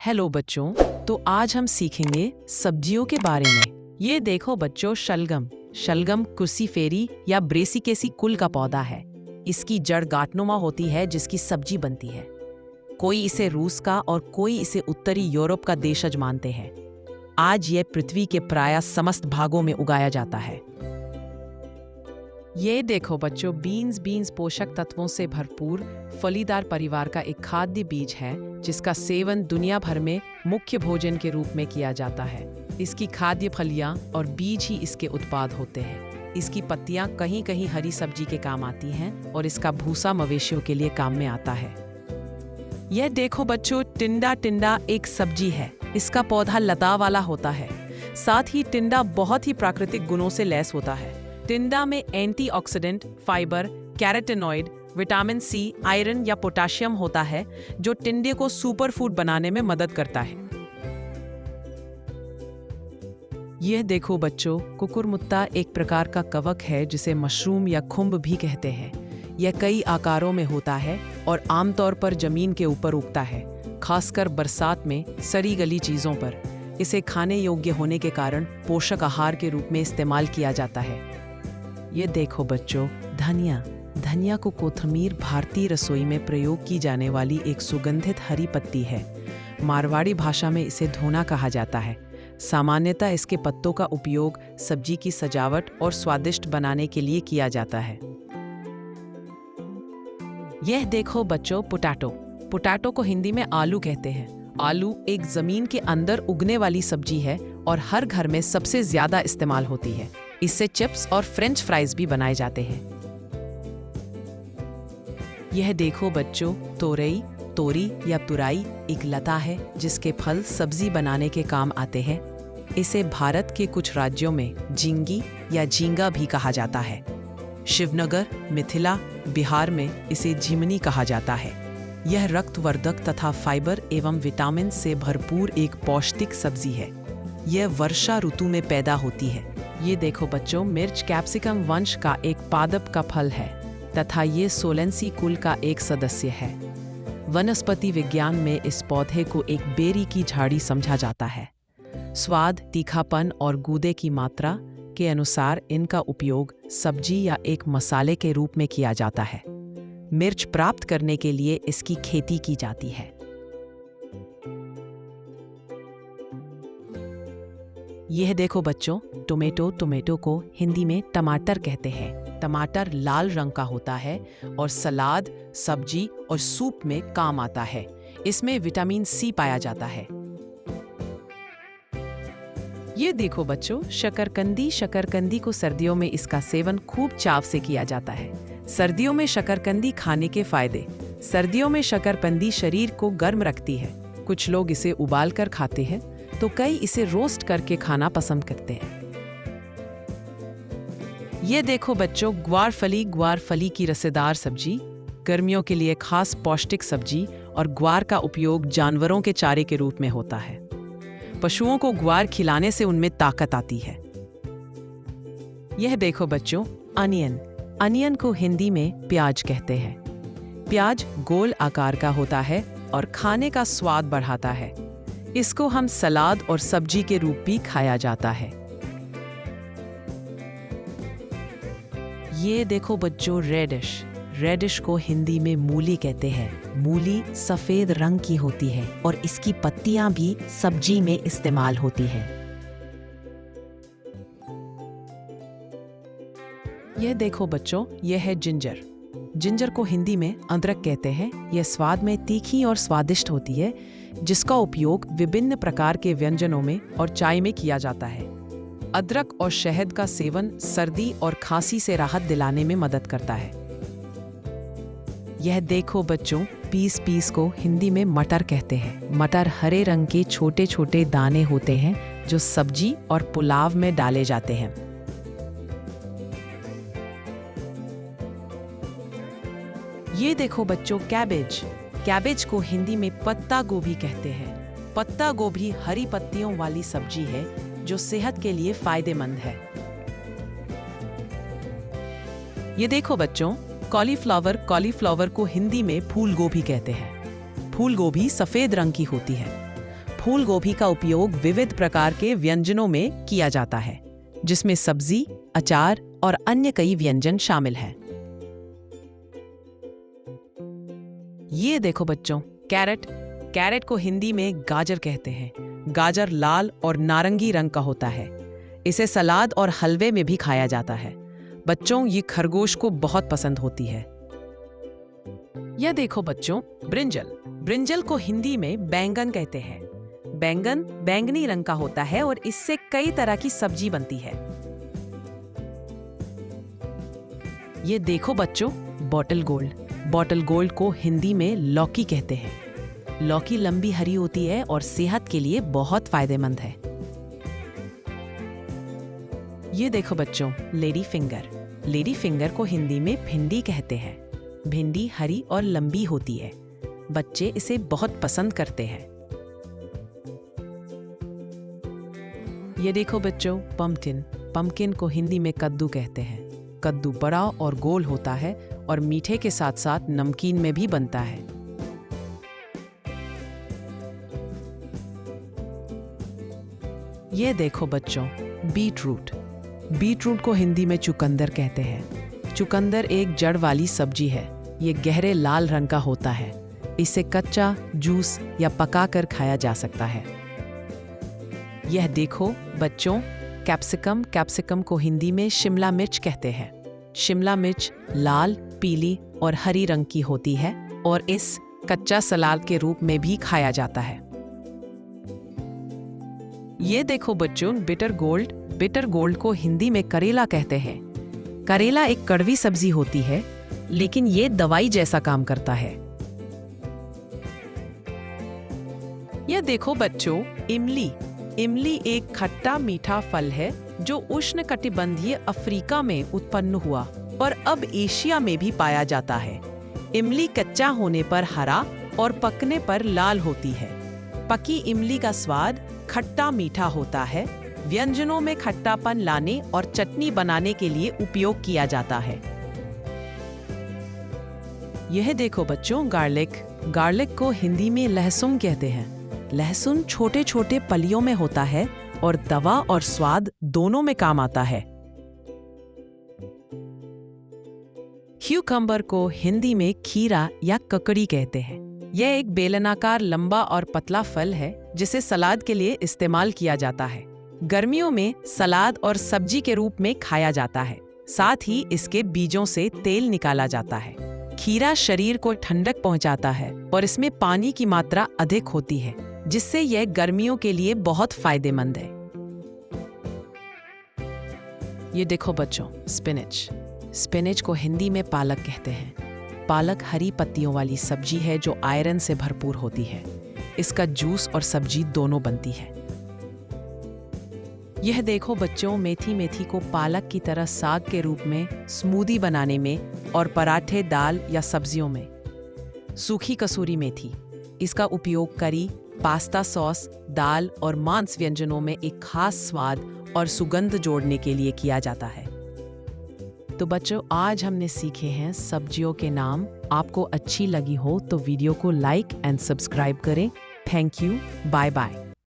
Hello बच्चों। तो आज हम सीखेंगे सब्जियों के बारे में। ये देखो बच्चों, शलगम। शलगम क्रूसीफेरी या ब्रेसिकेसी कुल का पौधा है। इसकी जड़ गांठनुमा होती है जिसकी सब्जी बनती है। कोई इसे रूस का और कोई इसे उत्तरी यूरोप का देशज मानते हैं। आज यह पृथ्वी के प्राय समस्त भागों में उगाया जाता है। ये देखो बच्चों, बीन्स पोषक तत्वों से भरपूर फलीदार परिवार का एक खाद्य बीज है जिसका सेवन दुनिया भर में मुख्य भोजन के रूप में किया जाता है। इसकी खाद्य फलियां और बीज ही इसके उत्पाद होते हैं। इसकी पत्तियां कहीं कहीं हरी सब्जी के काम आती हैं और इसका भूसा मवेशियों के लिए काम में आता है। यह देखो बच्चों, टिंडा एक सब्जी है। इसका पौधा लता वाला होता है। साथ ही टिंडा बहुत ही प्राकृतिक गुणों से लैस होता है। टिंडा में antioxidant, fibre, carotenoid, vitamin C, iron या पोटेशियम होता है जो टिंडे को सुपर फूड बनाने में मदद करता है। यह देखो बच्चों, कुकुरमुत्ता एक प्रकार का कवक है जिसे मशरूम या खुम्ब भी कहते हैं। यह कई आकारों में होता है और आमतौर पर जमीन के ऊपर उगता है, खासकर बरसात में सड़ी गली चीजों पर। इसे खाने योग्य होने के कारण पोषक आहार के रूप में इस्तेमाल किया जाता है। ये देखो बच्चों, धनिया को कोथमीर भारतीय रसोई में प्रयोग की जाने वाली एक सुगंधित हरी पत्ती है। मारवाड़ी भाषा में इसे धोना कहा जाता है। सामान्यतः इसके पत्तों का उपयोग सब्जी की सजावट और स्वादिष्ट बनाने के लिए किया जाता है। यह देखो बच्चों, पोटैटो को हिंदी में आलू कहते हैं। आलू एक जमीन के अंदर उगने वाली सब्जी है और हर घर में सबसे ज्यादा इस्तेमाल होती है। इससे चिप्स और फ्रेंच फ्राइज भी बनाए जाते हैं। यह देखो बच्चों, तोरी या तुराई एक लता है जिसके फल सब्जी बनाने के काम आते हैं। इसे भारत के कुछ राज्यों में झींगी या झींगा भी कहा जाता है। शिवनगर, मिथिला, बिहार में इसे झिमनी कहा जाता है। यह रक्तवर्धक तथा फाइबर एवं विटामिन से भरपूर एक पौष्टिक सब्जी है। यह वर्षा ऋतु में पैदा होती है। ये देखो बच्चों, मिर्च कैप्सिकम वंश का एक पादप का फल है तथा ये सोलेंसी कुल का एक सदस्य है। वनस्पति विज्ञान में इस पौधे को एक बेरी की झाड़ी समझा जाता है। स्वाद, तीखापन और गूदे की मात्रा के अनुसार इनका उपयोग सब्जी या एक मसाले के रूप में किया जाता है। मिर्च प्राप्त करने के लिए इसकी खेती की जाती है। यह देखो बच्चों, टोमेटो को हिंदी में टमाटर कहते हैं। टमाटर लाल रंग का होता है और सलाद, सब्जी और सूप में काम आता है। इसमें विटामिन सी पाया जाता है। ये देखो बच्चों, शकरकंदी को सर्दियों में इसका सेवन खूब चाव से किया जाता है। सर्दियों में शकरकंदी खाने के फायदे। सर्दियों में शकरकंदी शरीर को गर्म रखती है। कुछ लोग इसे उबाल कर खाते हैं तो कई इसे रोस्ट करके खाना पसंद करते हैं। ये देखो बच्चों, ग्वार फली की रसेदार सब्जी, गर्मियों के लिए खास पौष्टिक सब्जी। और ग्वार का उपयोग जानवरों के चारे के रूप में होता है। पशुओं को ग्वार खिलाने से उनमें ताकत आती है। यह देखो बच्चों, अनियन को हिंदी में प्याज कहते हैं। प्याज गोल आकार का होता है और खाने का स्वाद बढ़ाता है। इसको हम सलाद और सब्जी के रूप भी खाया जाता है। ये देखो बच्चों, रेडिश को हिंदी में मूली कहते हैं। मूली सफेद रंग की होती है और इसकी पत्तियां भी सब्जी में इस्तेमाल होती हैं। यह देखो बच्चों, यह है जिंजर को हिंदी में अदरक कहते हैं। यह स्वाद में तीखी और स्वादिष्ट होती है जिसका उपयोग विभिन्न प्रकार के व्यंजनों में और चाय में किया जाता है। अदरक और शहद का सेवन सर्दी और खांसी से राहत दिलाने में मदद करता है। यह देखो बच्चों, पीस को हिंदी में मटर कहते हैं। मटर हरे रंग के छोटे छोटे दाने होते हैं जो सब्जी और पुलाव में डाले जाते हैं। ये देखो बच्चों, कैबेज को हिंदी में पत्ता गोभी कहते हैं। पत्ता गोभी हरी पत्तियों वाली सब्जी है जो सेहत के लिए फायदेमंद है। ये देखो बच्चों, कॉलीफ्लावर को हिंदी में फूल गोभी कहते हैं। फूल गोभी सफेद रंग की होती है। फूल गोभी का उपयोग विविध प्रकार के व्यंजनों में किया जाता है, जिसमें सब्जी, अचार और अन्य कई व्यंजन शामिल हैं। ये देखो बच्चों, कैरेट। कैरेट को हिंदी में गाजर कहते हैं। गाजर लाल और नारंगी रंग का होता है। इसे सलाद और हलवे में भी खाया जाता है। बच्चों, ये खरगोश को बहुत पसंद होती है। यह देखो बच्चों, ब्रिंजल। ब्रिंजल को हिंदी में बैंगन कहते हैं। बैंगन बैंगनी रंग का होता है और इससे कई तरह की सब्जी बनती है। ये देखो बच्चों, बॉटल गोल्ड। बॉटल गोल्ड को हिंदी में लौकी कहते हैं। लौकी लंबी हरी होती है और सेहत के लिए बहुत फायदेमंद है। ये देखो बच्चों, लेडी फिंगर। लेडी फिंगर को हिंदी में भिंडी कहते हैं। भिंडी हरी और लंबी होती है। बच्चे इसे बहुत पसंद करते हैं। ये देखो बच्चों, पम्पकिन। पम्पकिन को हिंदी में कद्दू कहते हैं। कद्दू बड़ा और गोल होता है और मीठे के साथ साथ नमकीन में भी बनता है। ये देखो बच्चों, बीट रूट। बीट रूट को हिंदी में चुकंदर कहते हैं। चुकंदर एक जड़ वाली सब्जी है। ये गहरे लाल रंग का होता है। इसे कच्चा, जूस या पकाकर खाया जा सकता है। यह देखो बच्चों, कैप्सिकम। कैप्सिकम को हिंदी में शिमला मिर्च कहते हैं। शिमला मिर्च लाल, पीली और हरी रंग की होती है और इस कच्चा सलाद के रूप में भी खाया जाता है। ये देखो बच्चों, बिटर गोल्ड। बिटर गोल्ड को हिंदी में करेला कहते हैं। करेला एक कड़वी सब्जी होती है, लेकिन ये दवाई जैसा काम करता है। ये देखो बच्चों, इमली। इमली एक खट्टा मीठा फल है जो उष्णकटिबंधीय अफ्रीका में उत्पन्न हुआ और अब एशिया में भी पाया जाता है। इमली कच्चा होने पर हरा और पकने पर लाल होती है। पकी इमली का स्वाद खट्टा मीठा होता है। व्यंजनों में खट्टापन लाने और चटनी बनाने के लिए उपयोग किया जाता है। यह देखो बच्चों, गार्लिक। गार्लिक को हिंदी में लहसुन कहते हैं। लहसुन छोटे छोटे पलियों में होता है और दवा और स्वाद दोनों में काम आता है। क्यूकम्बर को हिंदी में खीरा या ककड़ी कहते हैं। यह एक बेलनाकार, लंबा और पतला फल है जिसे सलाद के लिए इस्तेमाल किया जाता है। गर्मियों में सलाद और सब्जी के रूप में खाया जाता है। साथ ही इसके बीजों से तेल निकाला जाता है। खीरा शरीर को ठंडक पहुंचाता है और इसमें पानी की मात्रा अधिक होती है, जिससे यह गर्मियों के लिए बहुत फायदेमंद है। ये देखो बच्चों, स्पिनच। स्पिनच को हिंदी में पालक कहते हैं। पालक हरी पत्तियों वाली सब्जी है जो आयरन से भरपूर होती है। इसका जूस और सब्जी दोनों बनती है। यह देखो बच्चों, मेथी। मेथी को पालक की तरह साग के रूप में, स्मूदी बनाने में और पराठे, दाल या सब्जियों में। सूखी कसूरी मेथी। इसका उपयोग करी, पास्ता सॉस, दाल और मांस व्यंजनों में एक खास स्वाद और सुगंध जोड़ने के लिए किया जाता है। तो बच्चों, आज हमने सीखे हैं सब्जियों के नाम। आपको अच्छी लगी हो तो वीडियो को लाइक एंड सब्सक्राइब करें। Thank you. Bye bye.